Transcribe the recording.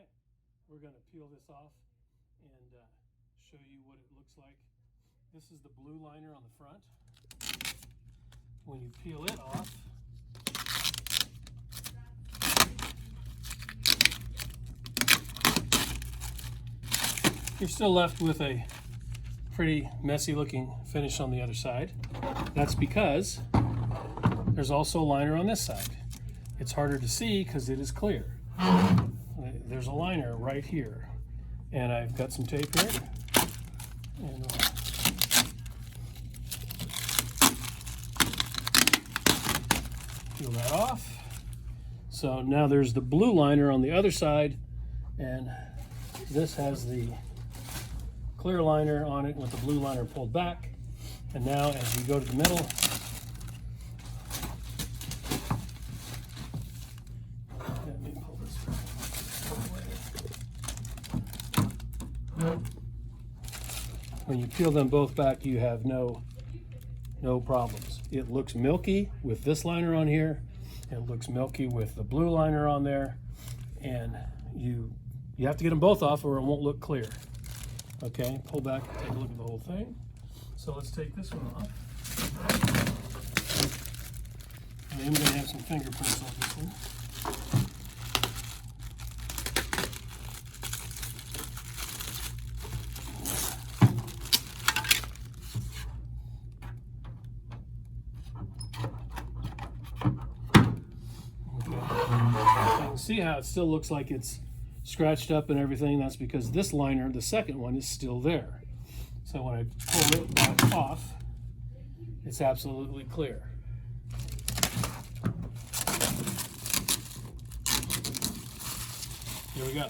Okay, we're going to peel this off and show you what it looks like. This is the blue liner on the front. When you peel it off, you're still left with a pretty messy looking finish on the other side. That's because there's also a liner on this side. It's harder to see because it is clear. There's a liner right here, and I've got some tape here, and peel that off. So now there's the blue liner on the other side, and this has the clear liner on it with the blue liner pulled back. And now as you go to the middle, let me pull this away. When you peel them both back, you have no problems. It looks milky with this liner on here. It looks milky with the blue liner on there, and you have to get them both off or it won't look clear. Okay, pull back, take a look at the whole thing. So let's take this one off. I am going to have some fingerprints on this one. Okay. You can see how it still looks like it's scratched up and everything. That's because this liner, the second one, is still there. So when I pull it back off, it's absolutely clear. Here we go.